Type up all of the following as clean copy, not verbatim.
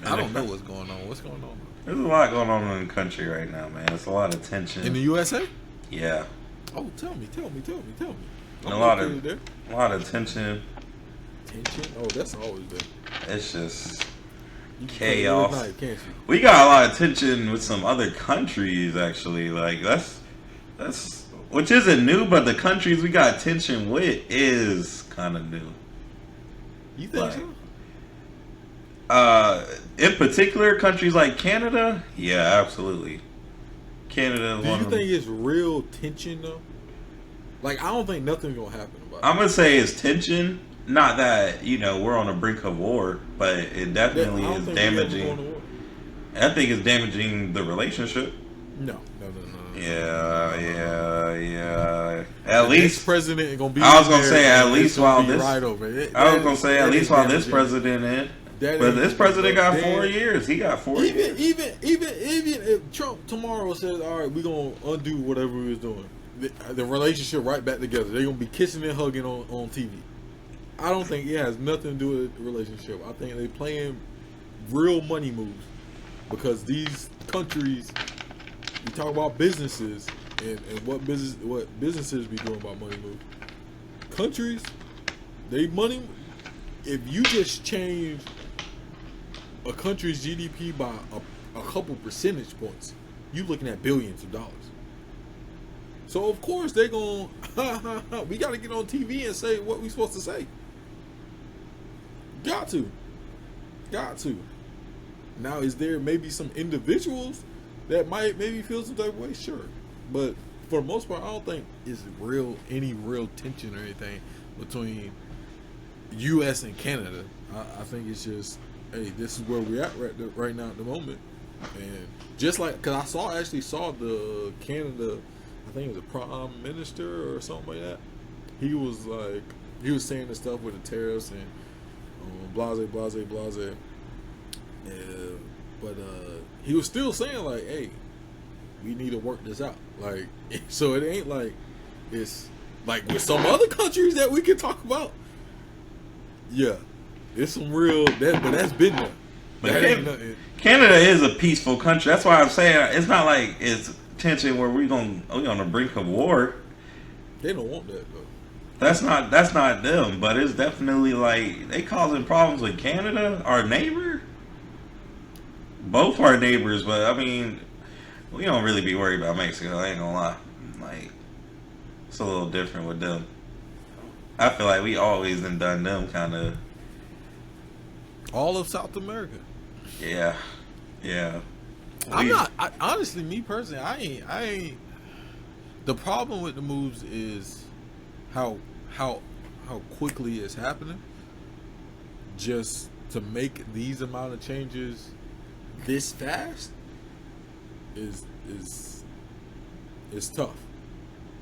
I don't know what's going on. What's going on? There's a lot going on in the country right now, man. It's a lot of tension. In the USA? Yeah. Oh, tell me. A lot of tension. Tension? Oh, that's always there. It's just You can chaos. play every night, can't you? We got a lot of tension with some other countries, actually. Like that's which isn't new, but the countries we got tension with is kind of new. You think so? In particular, countries like Canada, yeah, absolutely. Canada. Do you think it's real tension though? Like, I don't think nothing's gonna happen about it. I'm gonna say it's tension. Not that we're on the brink of war, but it definitely is damaging. I think it's damaging the relationship. No. Yeah. At least this president ain't gonna be. I was gonna say at least while this. Right over it. I was gonna say at least while this president in. But this president got 4 years. He got 4 years. Even if Trump tomorrow says, "All right, we're gonna undo whatever we was doing," the relationship right back together. They're gonna be kissing and hugging on TV. I don't think it has nothing to do with the relationship. I think they're playing real money moves because these countries. We talk about businesses and what businesses be doing about money moves. Countries, they money. If you just change a country's GDP by a couple percentage points, you looking at billions of dollars. So of course they're going. We got to get on TV and say what we supposed to say. Got to. Now, is there maybe some individuals that might maybe feel some type of way? Sure, but for the most part, I don't think it's any real tension or anything between U.S. and Canada. I think it's just, hey, this is where we're at right now at the moment, and just like because I actually saw the Canada, I think it was a prime minister or something like that. He was saying the stuff with the tariffs and blase. But he was still saying like, "Hey, we need to work this out." Like, so it ain't like it's like with some other countries that we can talk about. Yeah, it's some real but that's been there. But Canada is a peaceful country. That's why I'm saying it's not like it's tension where we on the brink of war. They don't want that though. That's not them, but it's definitely like they causing problems with Canada, our neighbor. Both our neighbors, but I mean, we don't really be worried about Mexico. I ain't gonna lie. Like, it's a little different with them. I feel like we always done them kind of. All of South America. Yeah. Honestly, me personally, I ain't. The problem with the moves is how quickly it's happening. Just to make these amount of changes this fast is tough,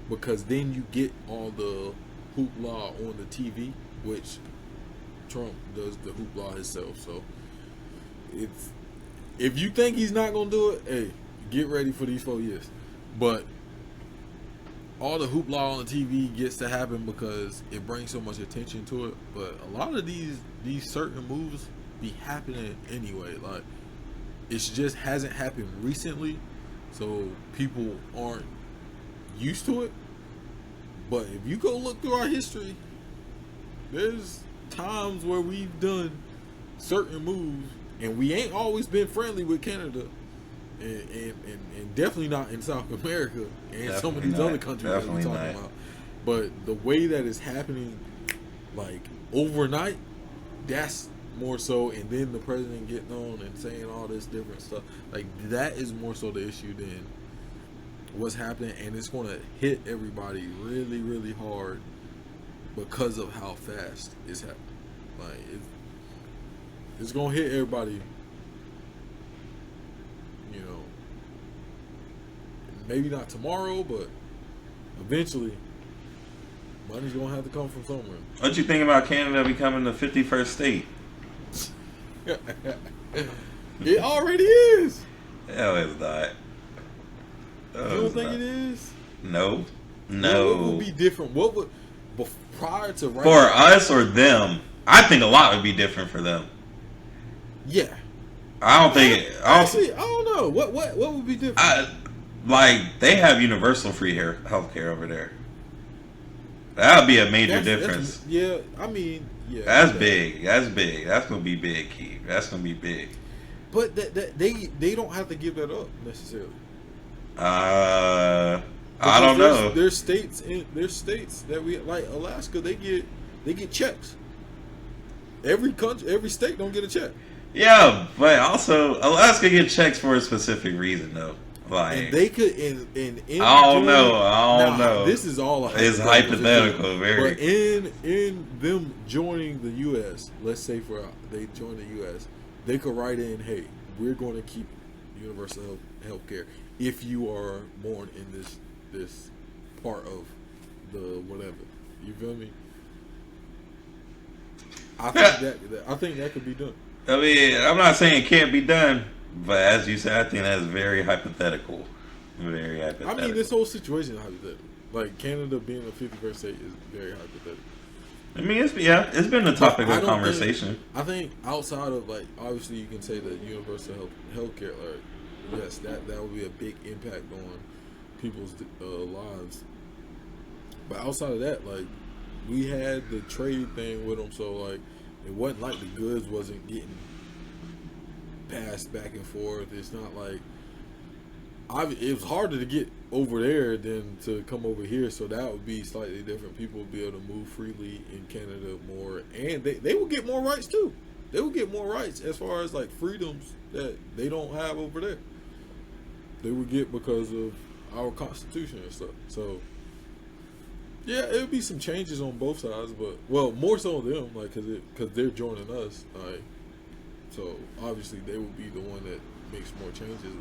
because then you get all the hoopla on the TV, which Trump does the hoopla himself. So if you think he's not gonna do it, hey, get ready for these 4 years. But all the hoopla on the TV gets to happen because it brings so much attention to it. But a lot of these certain moves be happening anyway. Like, it just hasn't happened recently, so people aren't used to it. But if you go look through our history, there's times where we've done certain moves, and we ain't always been friendly with Canada, and definitely not in South America and definitely some of these other countries that we're talking about. But the way that it's happening, like overnight, that's more so, and then the president getting on and saying all this different stuff, like that is more so the issue than what's happening, and it's going to hit everybody really, really hard because of how fast it's happening. Like it's going to hit everybody, maybe not tomorrow, but eventually money's going to have to come from somewhere. What you think about Canada becoming the 51st state? It already is. Hell, it's not. You don't think it is? No. What would be different? What would prior to right for now, us or them? I think a lot would be different for them. Yeah. I don't think. Actually, I don't know. What would be different? Like they have universal free healthcare over there. That would be a major difference. Yeah, I mean, yeah. That's big. That's big. That's gonna be big, Keith. That's gonna be big. But they don't have to give that up necessarily. I don't know. There's states that we like Alaska. They get checks. Every state don't get a check. Yeah, but also Alaska gets checks for a specific reason, though. Like and they could in I don't know. This is all it's hypothetical, very. But in them joining the U.S., let's say they join the U.S., they could write in, hey, we're going to keep universal health care if you are born in this part of the whatever. You feel me? I think that could be done. I mean, I'm not saying it can't be done, but as you said, I think that's very hypothetical. Very hypothetical. I mean, this whole situation is hypothetical. Like Canada being a 51st state is very hypothetical. I mean, it's been a topic of conversation. I think outside of like, obviously, you can say that universal health care, like, yes, that would be a big impact on people's lives. But outside of that, like, we had the trade thing with them, so like, it wasn't like the goods wasn't getting passed back and forth. It's not like it was harder to get over there than to come over here, so that would be slightly different. People would be able to move freely in Canada more, and they will get more rights too. They will get more rights as far as like freedoms that they don't have over there. They would get because of our Constitution and stuff. So yeah, it would be some changes on both sides, but more so them, like, cause they're joining us, like, so obviously they would be the one that makes more changes.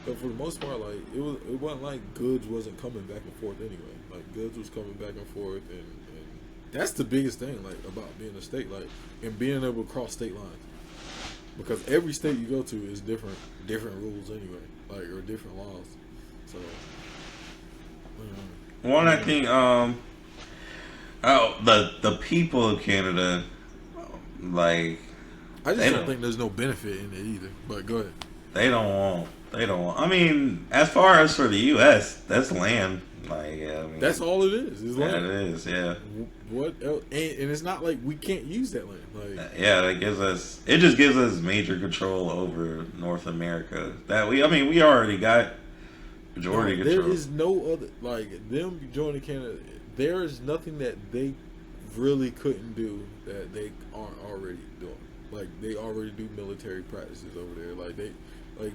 But for the most part, like, it wasn't like goods wasn't coming back and forth anyway. Like, goods was coming back and forth, and that's the biggest thing, like, about being a state, like, and being able to cross state lines, because every state you go to is different rules anyway, like, or different laws. So. One, I think, the people of Canada, like, I just don't think there's no benefit in it either. But go ahead. They don't want. I mean, as far as for the U.S., that's land. Like, I mean, that's all it is. Is land. That it is, yeah. What else? And it's not like we can't use that land. Like, yeah, it just gives us major control over North America. We already got majority control. There is no other, like, them joining Canada. There is nothing that they really couldn't do that they aren't already doing. Like, they already do military practices over there. Like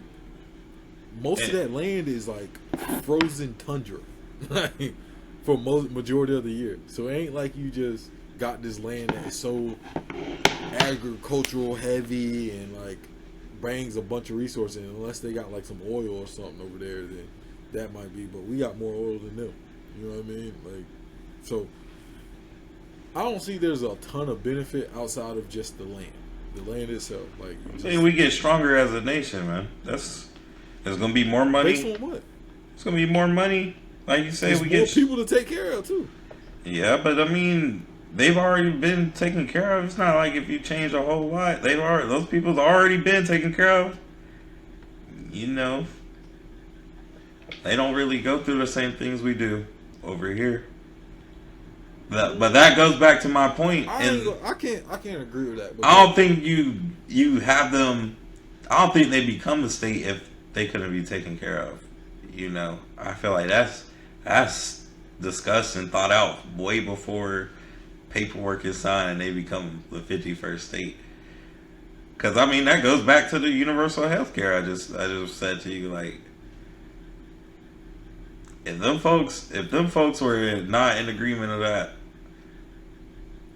most of that land is like frozen tundra, like, for majority of the year. So it ain't like you just got this land that is so agricultural heavy and like brings a bunch of resources in. Unless they got like some oil or something over there, then that might be. But we got more oil than them. You know what I mean? Like, so I don't see there's a ton of benefit outside of just the land itself. Like, we get stronger as a nation, man. There's gonna be more money. Based on what? It's gonna be more money. Like you say, we get people to take care of too. Yeah, but I mean, they've already been taken care of. It's not like if you change a whole lot, those people's already been taken care of. You know, they don't really go through the same things we do over here. But that goes back to my point. I can't agree with that. I don't think you have them. I don't think they become a state if they couldn't be taken care of. You know, I feel like that's discussed and thought out way before paperwork is signed and they become the 51st state. Because I mean, that goes back to the universal health care. I just said to you, like, if them folks were not in agreement of that,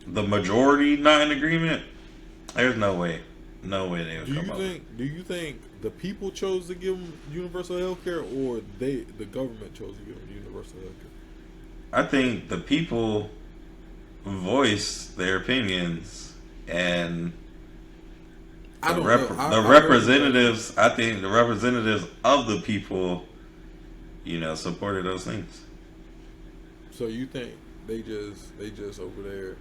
the majority not in agreement, there's no way they would come up. Do you think the people chose to give them universal health care, or the government chose to give them universal health care? I think the people voiced their opinions, and the representatives. I think the representatives of the people, supported those things. So you think they just over there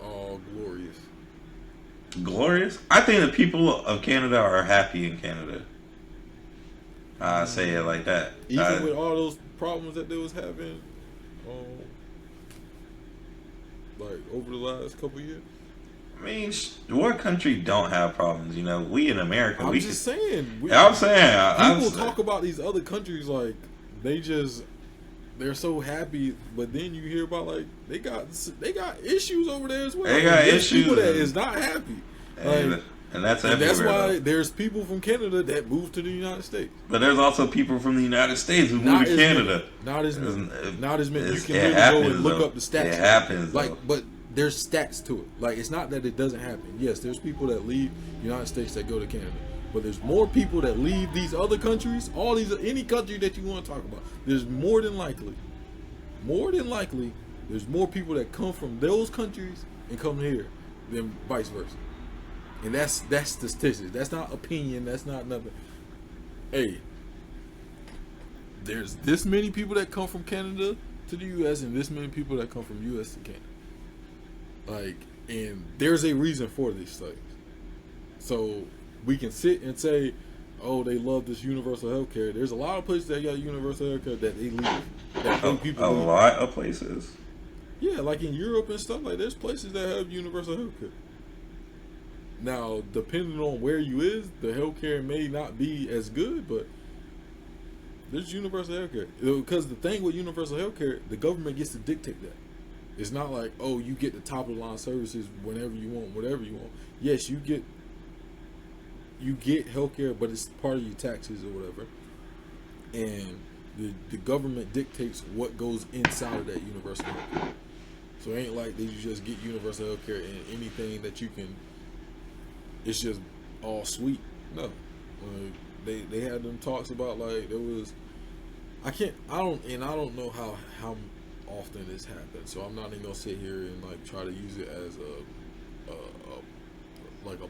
all glorious? Glorious. I think the people of Canada are happy in Canada. I say it like that. Even with all those problems that they was having, like over the last couple of years. I mean, what country don't have problems? You know, we in America. I'm just saying. I'm saying. People talk about these other countries like they're so happy, but then you hear about like they got issues over there as well. They got issues. People that is not happy. And that's everywhere. That's why though. there's people from Canada that move to the United States. But there's also people from the United States who move to Canada. Not as many. Not as many. You can really go and look up the stats. It happens. Like, but there's stats to it. Like, it's not that it doesn't happen. Yes, there's people that leave the United States that go to Canada. But there's more people that leave these other countries, any country that you want to talk about. There's more than likely, there's more people that come from those countries and come here than vice versa. And that's statistics. That's not opinion. That's not nothing. Hey, there's this many people that come from Canada to the U.S. and this many people that come from U.S. to Canada. Like, and there's a reason for these things. So we can sit and say, oh, they love this universal health care. There's a lot of places that got universal health care that they leave. A lot of places. Yeah, like in Europe and stuff. Like, there's places that have universal health care. Now, depending on where you is, the healthcare may not be as good, but there's universal healthcare. Because the thing with universal healthcare, the government gets to dictate that. It's not like, oh, you get the top of the line services whenever you want, whatever you want. Yes, you get healthcare, but it's part of your taxes or whatever. And the government dictates what goes inside of that universal healthcare. So it ain't like that you just get universal healthcare and anything that you can. It's just all sweet. No, they had them talks about like there was. I don't know how often this happens. So I'm not even gonna sit here and like try to use it as a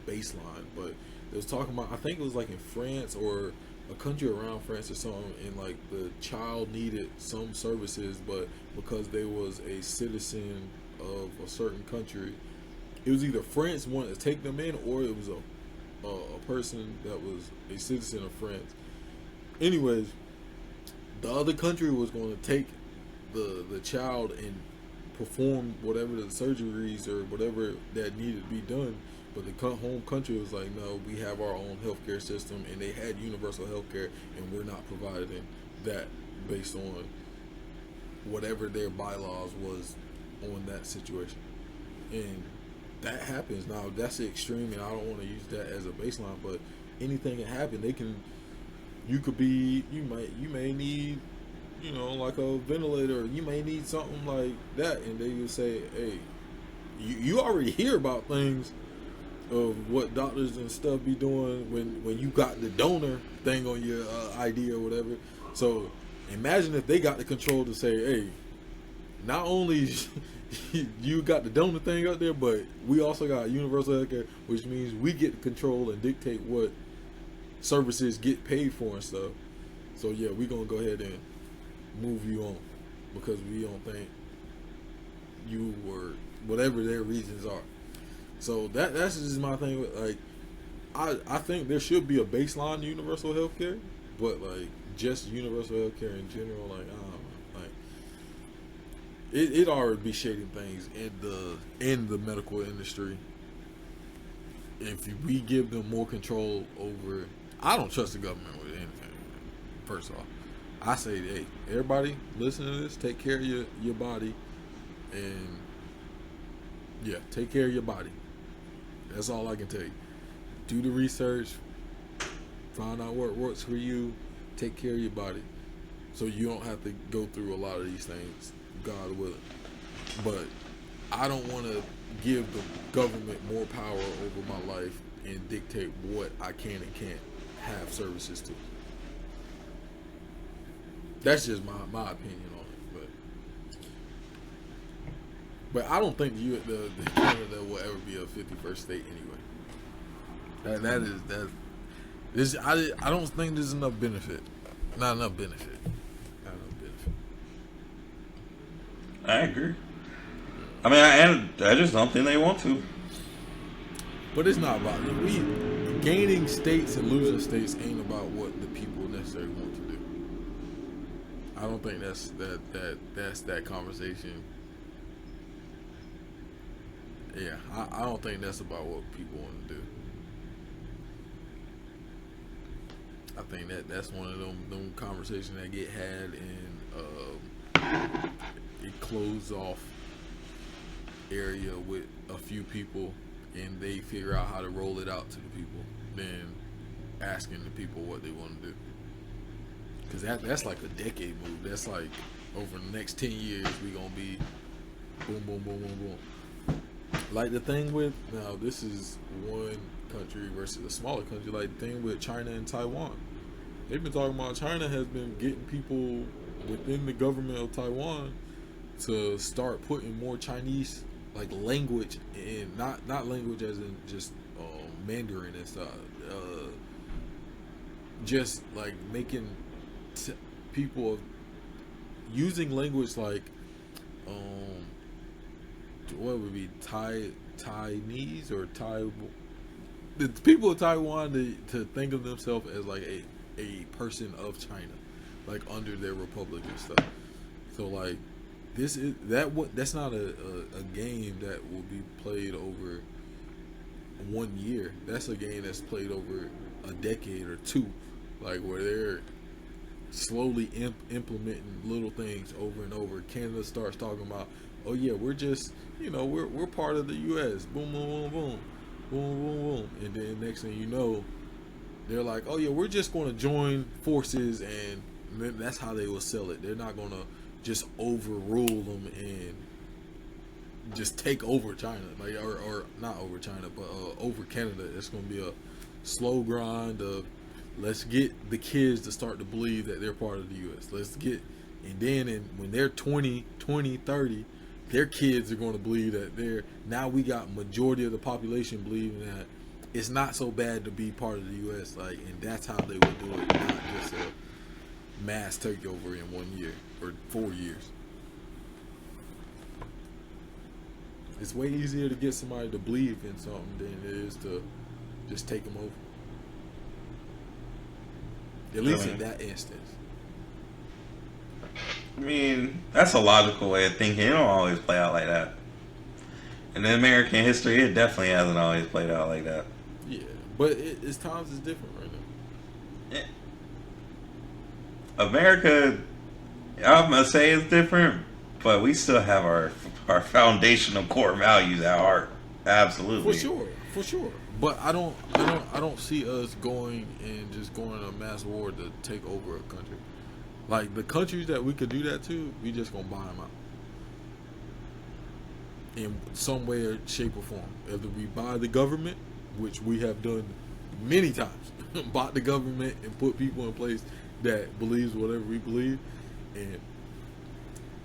baseline. But it was talking about, I think it was like in France or a country around France or something, and like the child needed some services, but because they was a citizen of a certain country. It was either France wanted to take them in, or it was a person that was a citizen of France. Anyways, the other country was going to take the child and perform whatever the surgeries or whatever that needed to be done. But the home country was like, no, we have our own healthcare system, and they had universal healthcare, and we're not providing that based on whatever their bylaws was on that situation. And that happens. Now that's the extreme, and I don't want to use that as a baseline, but anything can happen. You may need, like a ventilator. You may need something like that, and they would say, hey, you already hear about things of what doctors and stuff be doing when you got the donor thing on your ID or whatever. So imagine if they got the control to say, hey, not only you got the donor thing out there, but we also got universal healthcare, which means we get to control and dictate what services get paid for and stuff. So yeah, we're gonna go ahead and move you on because we don't think you were whatever their reasons are. So that's just my thing with, like, I think there should be a baseline universal healthcare, but like just universal healthcare in general, like, I don't know. It already be shading things in the medical industry. If we give them more control over, I don't trust the government with anything. First off, I say, hey, everybody, listen to this. Take care of your body, and yeah, take care of your body. That's all I can tell you. Do the research, find out what works for you. Take care of your body, so you don't have to go through a lot of these things. God willing. But I don't want to give the government more power over my life and dictate what I can and can't have services to. That's just my opinion on it. But I don't think the Canada will ever be a 51st state anyway. I don't think there's enough benefit. Not enough benefit. I agree. I mean, I just don't think they want to. But it's not about it. We gaining states and losing states ain't about what the people necessarily want to do. I don't think that's that conversation. Yeah, I don't think that's about what people want to do. I think that's one of them conversations that get had in a closed off area with a few people, and they figure out how to roll it out to the people, than asking the people what they want to do. Because that's like a decade move. That's like over the next 10 years we gonna be boom, boom, boom, boom, boom. Like the thing with, now this is one country versus a smaller country, like the thing with China and Taiwan. They've been talking about, China has been getting people within the government of Taiwan to start putting more Chinese like language in, not language as in just Mandarin and stuff, just like making people using language like what would be Chinese or Thai, the people of Taiwan to think of themselves as like a person of China, like under their republic and stuff. So like that's not a game that will be played over 1 year. That's a game that's played over a decade or two, like where they're slowly implementing little things over and over. Canada starts talking about, oh yeah, we're just, we're part of the U.S. Boom, boom, boom, boom, boom, boom, boom, and then next thing you know, they're like, oh yeah, we're just going to join forces, and that's how they will sell it. They're not going to just overrule them and just take over China, like or not over China, but over Canada. It's going to be a slow grind of, let's get the kids to start to believe that they're part of the U.S. And then when they're 20, 30, their kids are going to believe that now we got majority of the population believing that it's not so bad to be part of the U.S. Like, and that's how they would do it, not just a mass takeover in 1 year or 4 years. It's way easier to get somebody to believe in something than it is to just take them over. At least in that instance. I mean, that's a logical way of thinking. It don't always play out like that. In American history, it definitely hasn't always played out like that. Yeah, but it's times is different right now. Yeah. America, I'm gonna say it's different, but we still have our foundational core values at heart. Absolutely, for sure. But I don't see us going on a mass war to take over a country. Like the countries that we could do that to, we just gonna buy them out in some way or shape or form. Either we buy the government, which we have done many times, bought the government and put people in place that believes whatever we believe, and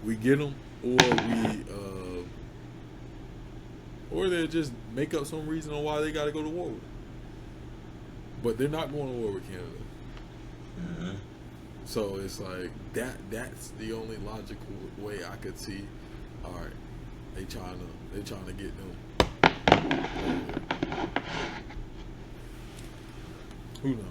we get them, or they just make up some reason on why they got to go to war with it. But they're not going to war with Canada. Mm-hmm. So it's like that's the only logical way I could see. All right, they trying to get them. Who knows?